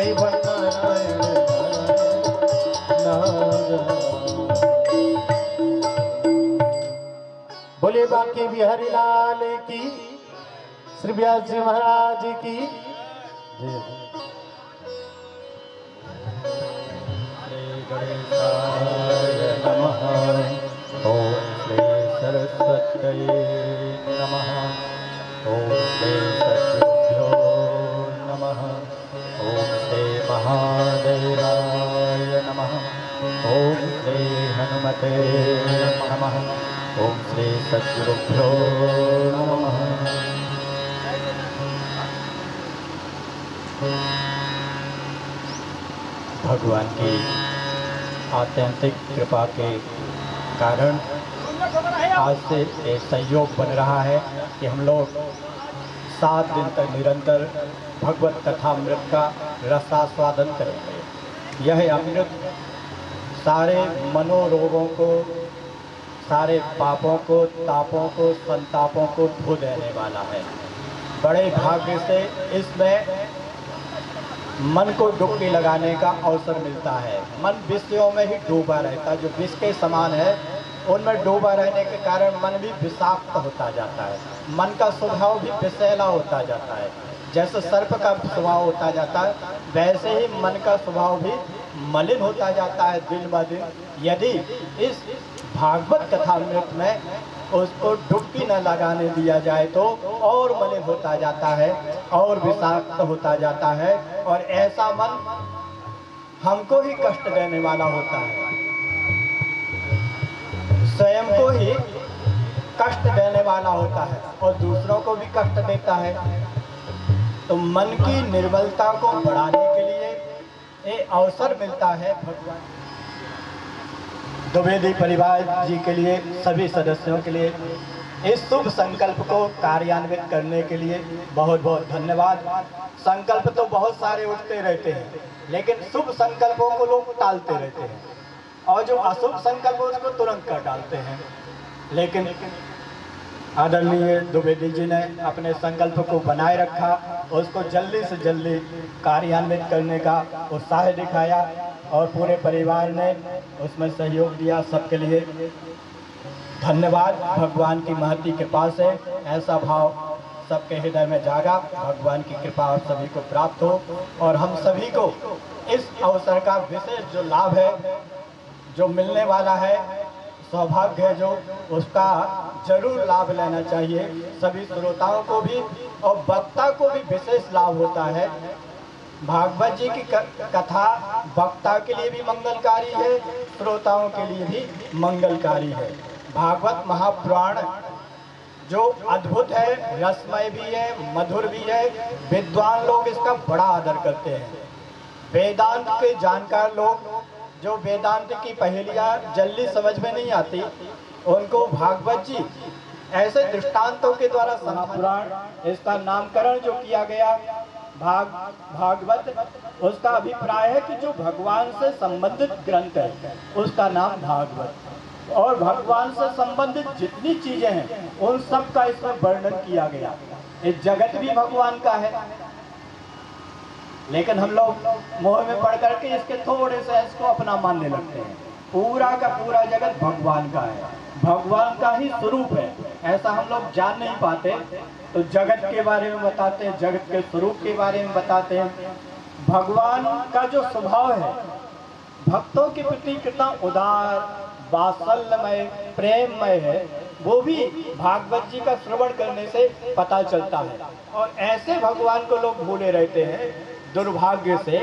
श्रीमन्नारायण बोले बांके बिहारी लाल की, श्री व्यास जी महाराज की जय। गणेशाय नमः। ओम श्री सरस्वत्यै नमः। ओम श्री सद्गुरुभ्यो नमः। ओम श्री महादेवाय नमः। ओम श्री हनुमते नमः। ओम श्री सद्गुरुभ्यो नमः। भगवान की आत्यंतिक कृपा के कारण आज से एक संयोग बन रहा है कि हम लोग 7 दिन तक निरंतर भगवत कथामृत का रसास्वादन करेंगे। यह अमृत सारे मनोरोगों को, सारे पापों को, तापों को, संतापों को धो देने वाला है। बड़े भाग्य से इसमें मन को डुबकी लगाने का अवसर मिलता है। मन विषयों में ही डूबा रहता है, जो विष के समान है उनमें डूबा रहने के कारण मन भी विषाक्त होता जाता है। मन का स्वभाव भी विषैला होता जाता है। जैसे सर्प का स्वभाव होता जाता है वैसे ही मन का स्वभाव भी मलिन होता जाता है दिन ब दिन। यदि इस भागवत कथामृत में उसको डुबकी न लगाने दिया जाए तो और मलिन होता जाता है और विषाक्त होता जाता है, और ऐसा मन हमको ही कष्ट देने वाला होता है, स्वयं को ही कष्ट देने वाला होता है और दूसरों को भी कष्ट देता है। तो मन की निर्मलता को बढ़ाने के लिए एक अवसर मिलता है भगवान द्विवेदी परिवार जी के लिए, सभी सदस्यों के लिए इस शुभ संकल्प को कार्यान्वित करने के लिए बहुत बहुत धन्यवाद। संकल्प तो बहुत सारे उठते रहते हैं लेकिन शुभ संकल्पों को लोग टालते रहते हैं और जो अशुभ संकल्प उसको तुरंत कर डालते हैं। लेकिन आदरणीय द्विवेदी जी ने अपने संकल्प को बनाए रखा, उसको जल्दी से जल्दी कार्यान्वित करने का उत्साह दिखाया और पूरे परिवार ने उसमें सहयोग दिया। सबके लिए धन्यवाद। भगवान की महती कृपा से ऐसा भाव सबके हृदय में जागा। भगवान की कृपा आप सभी को प्राप्त हो और हम सभी को इस अवसर का विशेष जो लाभ है, जो मिलने वाला है, सौभाग्य है जो, उसका जरूर लाभ लेना चाहिए। सभी श्रोताओं को भी और वक्ता को भी विशेष लाभ होता है। भागवत जी की कथा वक्ता के लिए भी मंगलकारी है, श्रोताओं के लिए भी मंगलकारी है। भागवत महापुराण जो अद्भुत है, रसमय भी है, मधुर भी है। विद्वान लोग इसका बड़ा आदर करते हैं। वेदांत के जानकार लोग जो वेदांत की पहेलियाँ जल्दी समझ में नहीं आती, उनको भागवत जी ऐसे दृष्टांतों के द्वारा महापुराण इसका नामकरण जो किया गया भागवत, उसका अभिप्राय है कि जो भगवान से संबंधित ग्रंथ है उसका नाम भागवत, और भगवान से संबंधित जितनी चीजें हैं उन सब का इसमें वर्णन किया गया। इस जगत भी भगवान का है लेकिन हम लोग मोह में पड़ करके इसके थोड़े से इसको अपना मानने लगते हैं। पूरा का पूरा जगत भगवान का है, भगवान का ही स्वरूप है, ऐसा हम लोग जान नहीं पाते। तो जगत के बारे में बताते हैं, जगत के स्वरूप के बारे में बताते हैं। भगवान का जो स्वभाव है भक्तों के प्रति कितना उदार, वात्सल्यमय, प्रेममय है, वो भी भागवत जी का श्रवण करने से पता चलता है। और ऐसे भगवान को लोग भूले रहते हैं, दुर्भाग्य से,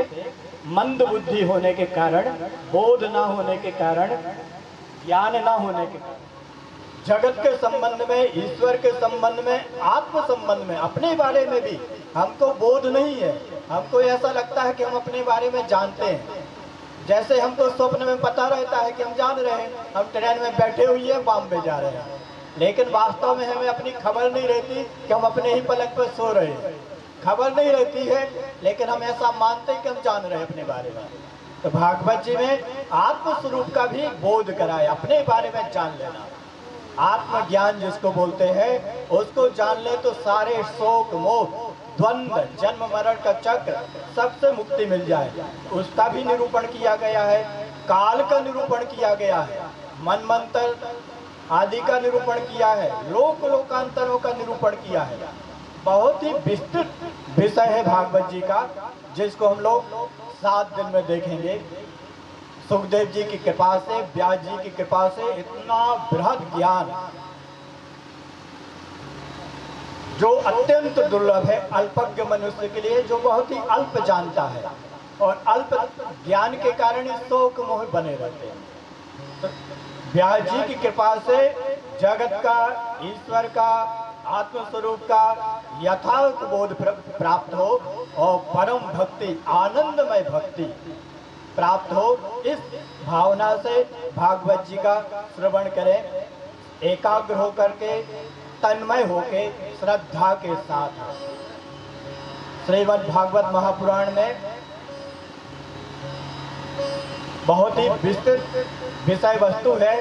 मंद बुद्धि होने के कारण, बोध ना होने के कारण, ज्ञान ना होने के कारण, जगत के संबंध में, ईश्वर के संबंध में, आत्म संबंध में, अपने बारे में भी हमको बोध नहीं है। हमको ऐसा लगता है कि हम अपने बारे में जानते हैं। जैसे हमको स्वप्न में पता रहता है कि हम जान रहे हैं, हम ट्रेन में बैठे हुए हैं, बॉम्बे जा रहे हैं, लेकिन वास्तव में हमें अपनी खबर नहीं रहती कि हम अपने ही पलंग पर सो रहे हैं। खबर नहीं रहती है लेकिन हम ऐसा मानते हैं कि हम जान रहे हैं अपने बारे में। तो भागवत जी में आत्मस्वरूप का भी बोध कराए, अपने बारे में जान लेना। आत्मज्ञान जिसको बोलते हैं उसको जान ले तो सारे शोक मोह द्वंद्व, जन्म मरण का चक्र, सबसे मुक्ति मिल जाए, उसका भी निरूपण किया गया है। काल का निरूपण किया गया है, मनमंत्र आदि का निरूपण किया है, लोक लोकांतरों का निरूपण किया है। बहुत ही विस्तृत विषय है भागवत जी का, जिसको हम लोग 7 दिन में देखेंगे। सुखदेव जी की कृपा से, व्यास जी की कृपा से इतना बृहद ज्ञान जो अत्यंत दुर्लभ है अल्पज्ञ मनुष्य के लिए, जो बहुत ही अल्प जानता है और अल्प ज्ञान के कारण इस शोक मोह बने रहते हैं। तो व्यास जी की कृपा से जगत का, ईश्वर का, आत्मस्वरूप का यथार्थ बोध प्राप्त हो और परम भक्ति, आनंदमय भक्ति प्राप्त हो, इस भावना से भागवत जी का श्रवण करें। एकाग्र होकर के, तन्मय होके, श्रद्धा के साथ। श्रीमद् भागवत महापुराण में बहुत ही विस्तृत विषय वस्तु है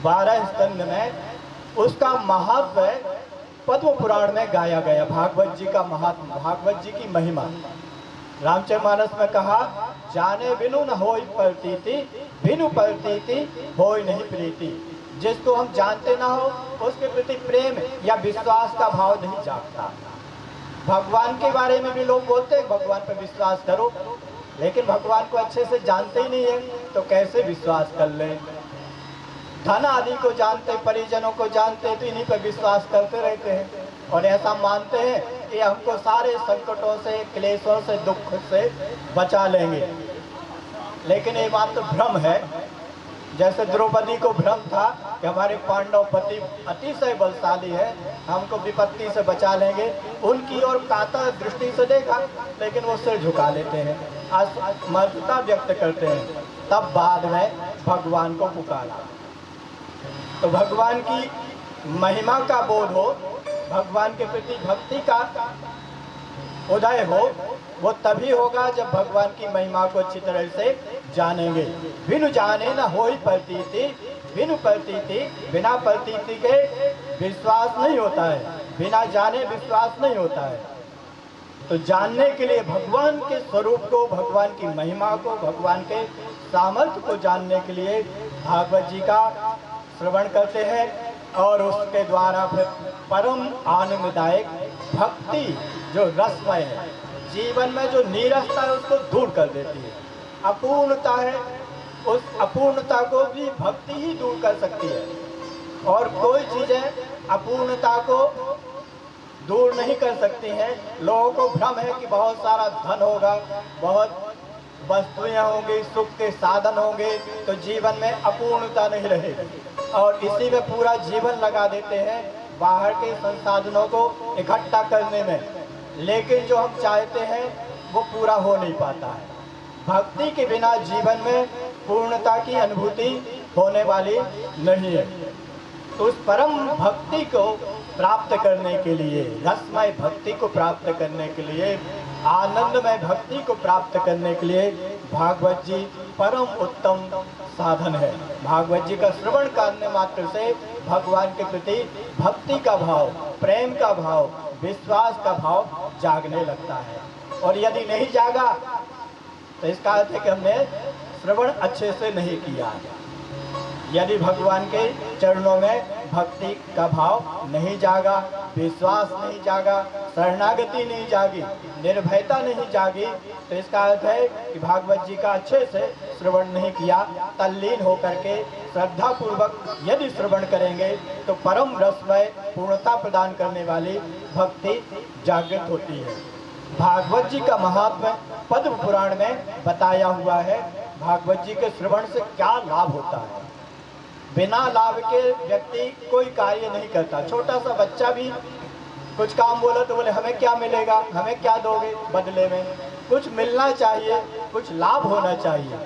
12 स्कंद में, उसका महत्व पद्म पुराण में गाया गया। भागवत जी का महात्मा, भागवत जी की महिमा रामचरितमानस में कहा, जाने बिनु न होई प्रतीति, बिनु प्रतीति होई नहीं प्रीति। जिसको हम जानते ना हो उसके प्रति प्रेम या विश्वास का भाव नहीं जागता। भगवान के बारे में भी लोग बोलते हैं भगवान पर विश्वास करो, लेकिन भगवान को अच्छे से जानते ही नहीं है तो कैसे विश्वास कर लें। धन आदि को जानते, परिजनों को जानते, तो इन्हीं पर विश्वास करते रहते हैं और ऐसा मानते हैं कि हमको सारे संकटों से, क्लेशों से, दुख से बचा लेंगे। लेकिन ये बात तो भ्रम है। जैसे द्रौपदी को भ्रम था कि हमारे पांडव पति अतिशय बलशाली है, हमको विपत्ति से बचा लेंगे। उनकी ओर कातर दृष्टि से देखा, लेकिन वो सिर झुका लेते हैं, असमर्थता व्यक्त करते हैं। तब बाद में भगवान को पुकारा। तो भगवान की महिमा का बोध हो, भगवान के प्रति भक्ति का उदय हो, वो तभी होगा जब भगवान की महिमा को अच्छी तरह से जानेंगे। बिनु जाने न होई प्रतीति, बिनु प्रतीति, बिना प्रतीति के विश्वास नहीं होता है, बिना जाने विश्वास नहीं होता है। तो जानने के लिए भगवान के स्वरूप को, भगवान की महिमा को, भगवान के सामर्थ्य को जानने के लिए भागवत जी का श्रवण करते हैं और उसके द्वारा फिर परम आनंददायक भक्ति जो रसमय है, जीवन में जो नीरसता है उसको दूर कर देती है। अपूर्णता है, उस अपूर्णता को भी भक्ति ही दूर कर सकती है। और कोई चीज़ें अपूर्णता को दूर नहीं कर सकती हैं। लोगों को भ्रम है कि बहुत सारा धन होगा, बहुत वस्तुएं होंगी, सुख के साधन होंगे तो जीवन में अपूर्णता नहीं रहेगी, और इसी में पूरा जीवन लगा देते हैं बाहर के संसाधनों को इकट्ठा करने में। लेकिन जो हम चाहते हैं वो पूरा हो नहीं पाता है। भक्ति के बिना जीवन में पूर्णता की अनुभूति होने वाली नहीं है। तो उस परम भक्ति को प्राप्त करने के लिए, रसमय भक्ति को प्राप्त करने के लिए, आनंदमय भक्ति को प्राप्त करने के लिए भागवत जी परम उत्तम साधन है। भागवत जी का श्रवण करने मात्र से भगवान के प्रति भक्ति का भाव, प्रेम का भाव, विश्वास का भाव जागने लगता है। और यदि नहीं जागा तो इसका अर्थ है कि हमने श्रवण अच्छे से नहीं किया। यदि भगवान के चरणों में भक्ति का भाव नहीं जागा, विश्वास नहीं जागा, शरणागति नहीं जागी, निर्भयता नहीं जागी, तो इसका अर्थ है कि भागवत जी का अच्छे से श्रवण नहीं किया। तल्लीन होकर के श्रद्धा पूर्वक यदि श्रवण करेंगे तो परम रसमय पूर्णता प्रदान करने वाली भक्ति जागृत होती है। भागवत जी का महात्म्य पद्म पुराण में बताया हुआ है। भागवत जी के श्रवण से क्या लाभ होता है। बिना लाभ के व्यक्ति कोई कार्य नहीं करता। छोटा सा बच्चा भी कुछ काम बोला तो बोले हमें क्या मिलेगा, हमें क्या दोगे बदले में, कुछ मिलना चाहिए, कुछ लाभ होना चाहिए।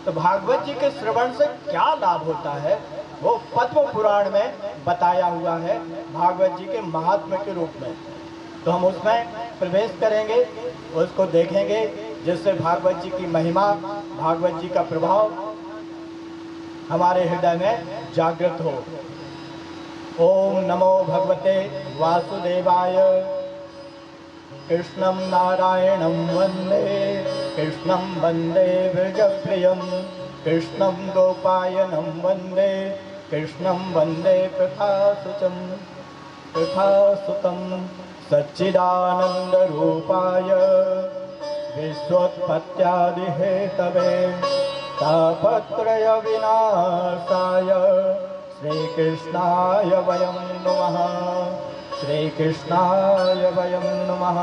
तो भागवत जी के श्रवण से क्या लाभ होता है वो पद्म पुराण में बताया हुआ है भागवत जी के महात्म्य के रूप में। तो हम उसमें प्रवेश करेंगे, उसको देखेंगे, जिससे भागवत जी की महिमा, भागवत जी का प्रभाव हमारे हृदय में जागृत हो। ओम नमो भगवते वासुदेवाय। कृष्णं नारायणं वन्दे कृष्णं वन्दे व्रजप्रियं कृष्णं गोपायनं वन्दे कृष्णं वन्दे प्रथासुतं सच्चिदानन्दरूपाय विश्वोत्पत्त्यादिहेतवे तापत्रयविनाशाय श्रीकृष्णाय वयं नमः। श्रीकृष्णाय वयं नमः।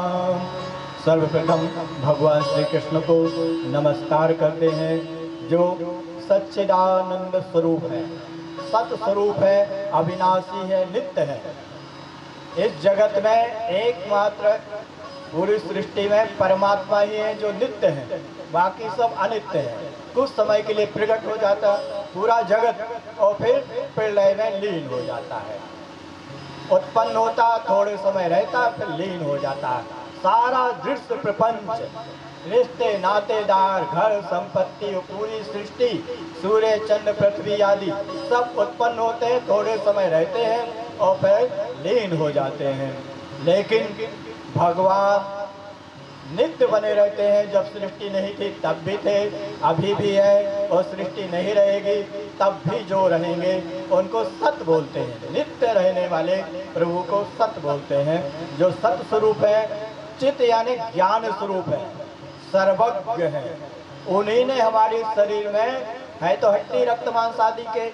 सर्वप्रथम भगवान श्री कृष्ण को नमस्कार करते हैं जो सच्चिदानंद स्वरूप है, सत स्वरूप है, अविनाशी है, नित्य है। इस जगत में एकमात्र पूरी सृष्टि में परमात्मा ही है जो नित्य है, बाकी सब अनित्य है। कुछ समय के लिए प्रकट हो जाता पूरा जगत और फिर प्रलय में लीन हो जाता है। उत्पन्न होता, थोड़े समय रहता, फिर लीन हो जाता है। सारा दृश्य प्रपंच, रिश्ते नातेदार, घर संपत्ति, पूरी सृष्टि, सूर्य चंद्र पृथ्वी आदि सब उत्पन्न होते हैं, थोड़े समय रहते हैं और फिर लीन हो जाते हैं। लेकिन भगवान नित्य बने रहते हैं। जब सृष्टि नहीं थी तब भी थे, अभी भी है, और सृष्टि नहीं रहेगी तब भी जो रहेंगे उनको सत बोलते हैं। नित्य रहने वाले प्रभु को सत बोलते हैं। जो सत स्वरूप है, चित्त यानी ज्ञान स्वरूप है, सर्वज्ञ है। उन्हीं ने हमारे शरीर में है तो हड्डी रक्त मांस आदि के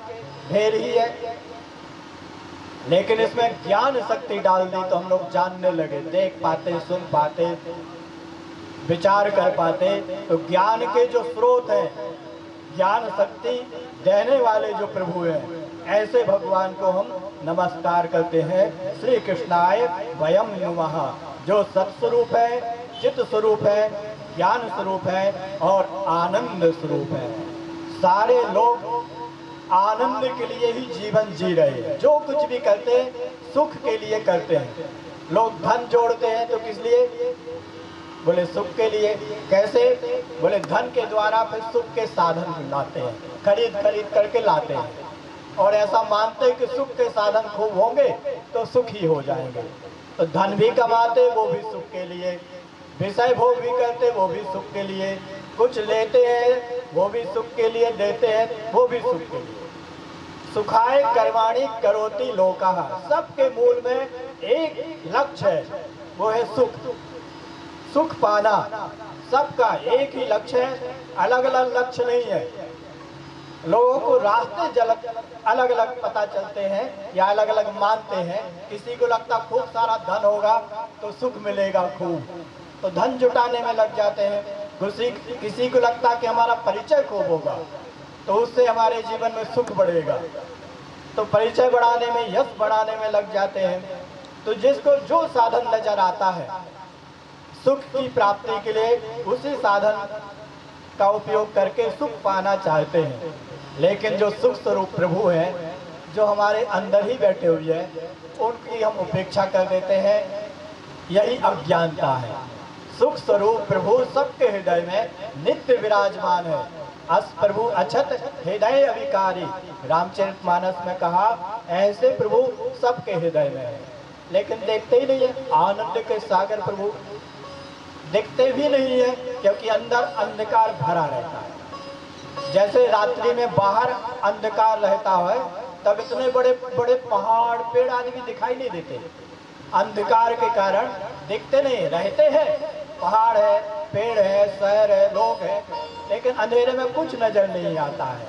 ढेर ही है, लेकिन इसमें ज्ञान शक्ति डाल दी तो हम लोग जानने लगे, देख पाते, सुन पाते, विचार कर पाते। तो ज्ञान के जो स्रोत हैं, ज्ञान शक्ति देने वाले जो प्रभु हैं, ऐसे भगवान को हम नमस्कार करते हैं। श्री कृष्णाय वयं नमः। जो सत्स्वरूप है, चित्त स्वरूप है, ज्ञान स्वरूप है और आनंद स्वरूप है। सारे लोग आनंद के लिए ही जीवन जी रहे हैं। जो कुछ भी करते हैं सुख के लिए करते हैं। लोग धन जोड़ते हैं तो किस लिए? बोले सुख के लिए। कैसे? बोले धन के द्वारा फिर सुख के साधन लाते हैं, खरीद करके लाते हैं, और ऐसा मानते हैं कि सुख के साधन खूब होंगे तो सुख ही हो जाएंगे। तो धन भी कमाते वो भी सुख के लिए, विषय भोग भी करते वो भी सुख के लिए, कुछ लेते हैं वो भी सुख के लिए, देते हैं वो भी सुख के लिए। सुखाय कर्माणि करोति लोकः। सबके मूल में एक लक्ष्य है, वो है सुख, सुख पाना। सबका एक ही लक्ष्य है, अलग अलग लक्ष्य नहीं है। लोगों को रास्ते अलग अलग पता चलते हैं या अलग अलग मानते हैं। किसी को लगता खूब सारा धन होगा तो सुख मिलेगा खूब, तो धन जुटाने में लग जाते हैं। किसी को लगता कि हमारा परिचय खूब होगा तो उससे हमारे जीवन में सुख बढ़ेगा, तो परिचय बढ़ाने में, यश बढ़ाने में लग जाते हैं। तो जिसको जो साधन नजर आता है सुख की प्राप्ति के लिए, उसी साधन का उपयोग करके सुख पाना चाहते हैं। लेकिन जो सुख स्वरूप प्रभु हैं, जो हमारे अंदर ही बैठे हुए हैं, उनकी हम उपेक्षा कर देते हैं। यही अज्ञानता है। सुख स्वरूप प्रभु सबके हृदय में नित्य विराजमान है। अस प्रभु अछत हृदय अविकारी, रामचरितमानस में कहा, ऐसे प्रभु सबके हृदय में है। लेकिन देखते ही नहीं है। आनंद के सागर प्रभु दिखते भी नहीं है, क्योंकि अंदर अंधकार भरा रहता है। जैसे रात्रि में बाहर अंधकार रहता है तब इतने बड़े बड़े पहाड़ पेड़ आदि भी दिखाई नहीं देते, अंधकार के कारण दिखते नहीं। रहते हैं, पहाड़ है, पेड़ है, शहर है, लोग हैं, लेकिन अंधेरे में कुछ नजर नहीं आता है।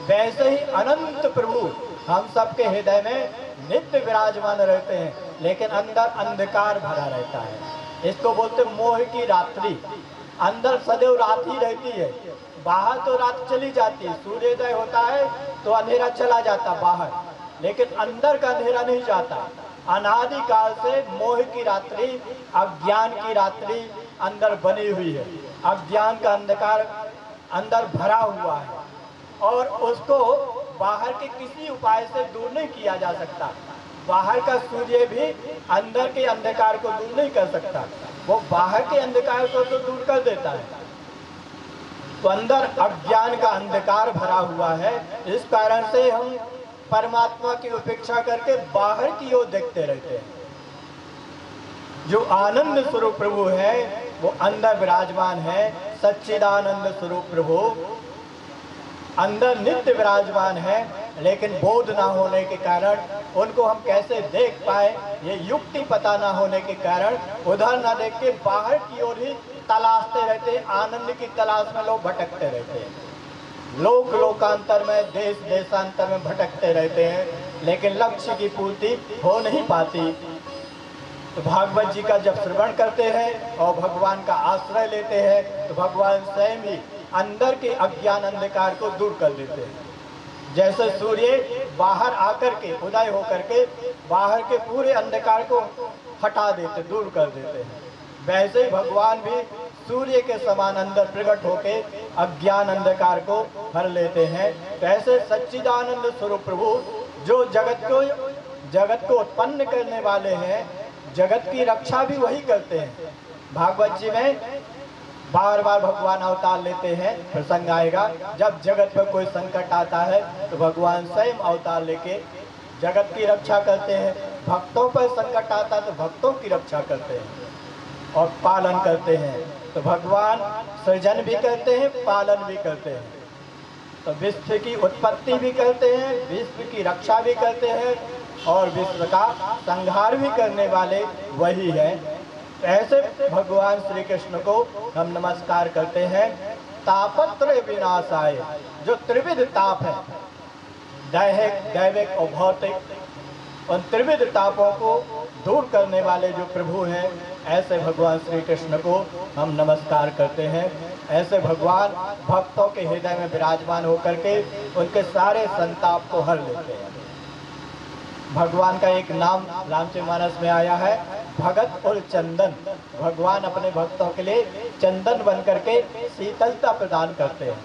वैसे ही अनंत प्रभु हम सबके हृदय में नित्य विराजमान रहते हैं, लेकिन अंदर अंधकार भरा रहता है। इसको बोलते मोह की रात्रि। अंदर सदैव रात ही रहती है, बाहर तो रात चली जाती है। सूर्योदय होता है तो अंधेरा चला जाता बाहर, लेकिन अंदर का अंधेरा नहीं जाता। अनादि काल से मोह की रात्रि, अज्ञान की रात्रि अंदर बनी हुई है। अज्ञान का अंधकार अंदर भरा हुआ है और उसको बाहर के किसी उपाय से दूर नहीं किया जा सकता। बाहर का सूर्य भी अंदर के अंधकार को दूर नहीं कर सकता, वो बाहर के अंधकार को तो दूर कर देता है। तो अंदर अज्ञान का अंधकार भरा हुआ है। इस कारण से हम परमात्मा की उपेक्षा करके बाहर की ओर देखते रहते हैं। जो आनंद स्वरूप प्रभु है वो अंदर विराजमान है। सच्चिदानंद स्वरूप प्रभु अंदर नित्य विराजमान है, लेकिन बोध ना होने के कारण उनको हम कैसे देख पाए, ये युक्ति पता ना होने के कारण उधर ना देख के बाहर की ओर ही तलाशते रहते हैं। आनंद की तलाश में लोग भटकते रहते हैं, लोक लोकांतर में, देश देशांतर में भटकते रहते हैं, लेकिन लक्ष्य की पूर्ति हो नहीं पाती। तो भागवत जी का जब श्रवण करते हैं और भगवान का आश्रय लेते हैं तो भगवान स्वयं ही अंदर के अज्ञान अंधकार को दूर कर देते हैं। जैसे सूर्य बाहर आकर के उदय होकर के बाहर के पूरे अंधकार को हटा देते, दूर कर देते हैं, वैसे ही भगवान भी सूर्य के समान अंदर प्रकट होके अज्ञान अंधकार को हर लेते हैं। वैसे सच्चिदानंद स्वरूप प्रभु जो जगत को उत्पन्न करने वाले हैं, जगत की रक्षा भी वही करते हैं। भागवत जी में बार बार भगवान अवतार लेते हैं, प्रसंग आएगा जब जगत पर कोई संकट आता है तो भगवान स्वयं अवतार लेके जगत की रक्षा करते हैं। भक्तों पर संकट आता है तो भक्तों की रक्षा करते हैं और पालन करते हैं। तो भगवान सृजन भी करते हैं, पालन भी करते हैं। तो विश्व की उत्पत्ति भी करते हैं, विश्व की रक्षा भी करते हैं और विश्व का संहार भी करने वाले वही है। ऐसे भगवान श्री कृष्ण को हम नमस्कार करते हैं। तापत्रय विनाशाय, जो त्रिविध ताप है, दैहिक, दैविक और भौतिक, उन त्रिविध तापों को दूर करने वाले जो प्रभु हैं, ऐसे भगवान श्री कृष्ण को हम नमस्कार करते हैं। ऐसे भगवान भक्तों के हृदय में विराजमान होकर के उनके सारे संताप को हर लेते हैं। भगवान का एक नाम रामचरितमानस में आया है, भगत और चंदन। भगवान अपने भक्तों के लिए चंदन बन करके शीतलता प्रदान करते हैं।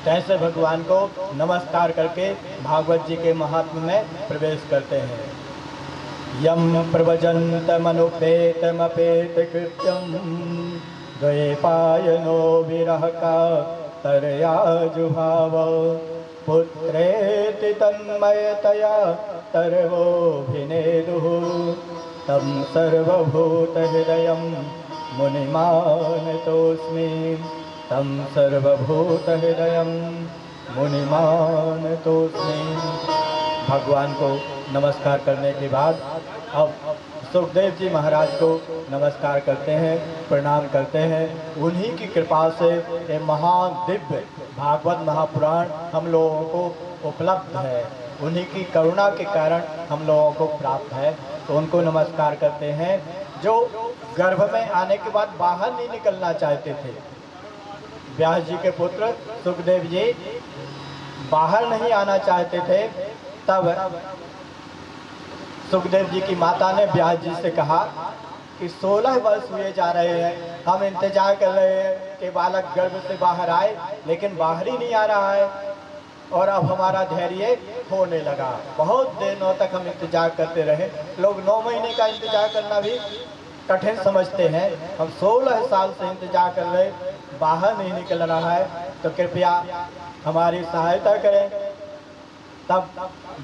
ऐसे भगवान को नमस्कार करके भागवत जी के महात्म्य में प्रवेश करते हैं। यम प्रव्रजन्तमनुपेतमपेत कृत्यं द्वैपायनो विरह का तरया जुभाव पुत्रेति तन्मयतया तरवोऽभिनेदुः तं सर्वभूतहृदयं मुनिमानतोऽस्मि, तं सर्वभूतहृदयं मुनिमानतोऽस्मि। भगवान को नमस्कार करने के बाद अब सुखदेव जी महाराज को नमस्कार करते हैं, प्रणाम करते हैं। उन्हीं की कृपा से ये महान दिव्य भागवत महापुराण हम लोगों को उपलब्ध है, उन्हीं की करुणा के कारण हम लोगों को प्राप्त है। तो उनको नमस्कार करते हैं जो गर्भ में आने के बाद बाहर नहीं निकलना चाहते थे। व्यास जी के पुत्र सुखदेव जी बाहर नहीं आना चाहते थे, तब सुखदेव जी की माता ने व्यास जी से कहा कि 16 वर्ष हुए जा रहे हैं, हम इंतजार कर रहे हैं कि बालक गर्भ से बाहर आए, लेकिन बाहर ही नहीं आ रहा है और अब हमारा धैर्य होने लगा। बहुत दिनों तक हम इंतजार करते रहे। लोग 9 महीने का इंतजार करना भी कठिन समझते हैं, हम 16 साल से इंतजार कर रहे, बाहर नहीं निकल रहा है, तो कृपया हमारी सहायता करें। तब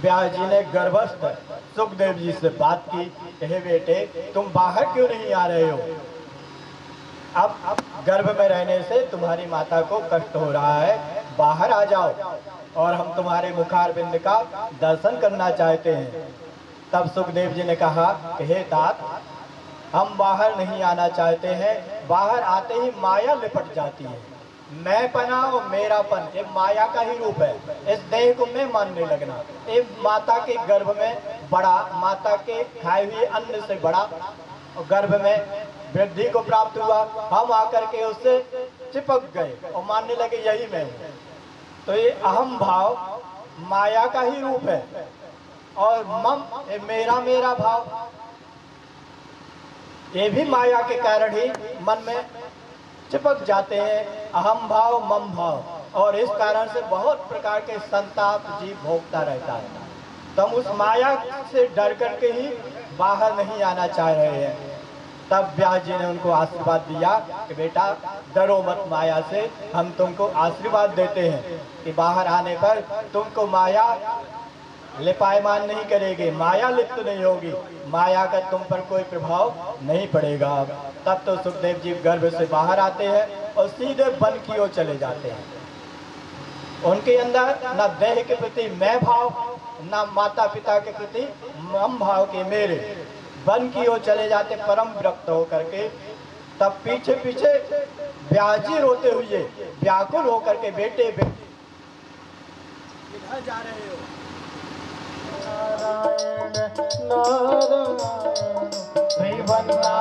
व्यास जी ने गर्भस्थ सुखदेव जी से बात की, हे बेटे तुम बाहर क्यों नहीं आ रहे हो? अब गर्भ में रहने से तुम्हारी माता को कष्ट हो रहा है, बाहर आ जाओ और हम तुम्हारे मुखारबिंद का दर्शन करना चाहते हैं। तब सुखदेव जी ने कहा कि हे तात, हम बाहर नहीं आना चाहते हैं, बाहर आते ही माया लिपट जाती है। मैंपना और मेरापन ये माया का ही रूप है। इस देह को मैं मानने लगना, एक माता के गर्भ में बड़ा, माता के खाए हुए अन्न से बड़ा और गर्भ में वृद्धि को प्राप्त हुआ, हम आकर के उससे चिपक गए और मानने लगे यही मैं हूँ। तो ये अहम भाव माया का ही रूप है और मम ये मेरा मेरा भाव ये भी माया के कारण ही मन में चिपक जाते हैं, अहम भाव मम भाव, और इस कारण से बहुत प्रकार के संताप जीव भोगता रहता है। तो हम उस माया से डर करके ही बाहर नहीं आना चाह रहे हैं। तब व्यास जी ने उनको आशीर्वाद दिया कि बेटा डरो मत माया से, हम तुमको आशीर्वाद देते हैं कि बाहर आने पर तुमको माया लिपायमान नहीं करेंगे, माया लिप्त नहीं होगी, माया का तुम पर कोई प्रभाव नहीं पड़ेगा। तब तो सुखदेव जी गर्भ से बाहर आते हैं और सीधे वन की ओर चले जाते हैं। उनके अंदर न देह के प्रति मैं भाव, न माता पिता के प्रति मम भाव के मेरे, वन की ओर चले जाते परम विरक्त होकर के। तब पीछे पीछे ब्याजी रोते हुए व्याकुल होकर के बेटे किधर जा रहे हो? नारायण नारायण श्रीवन्नारायण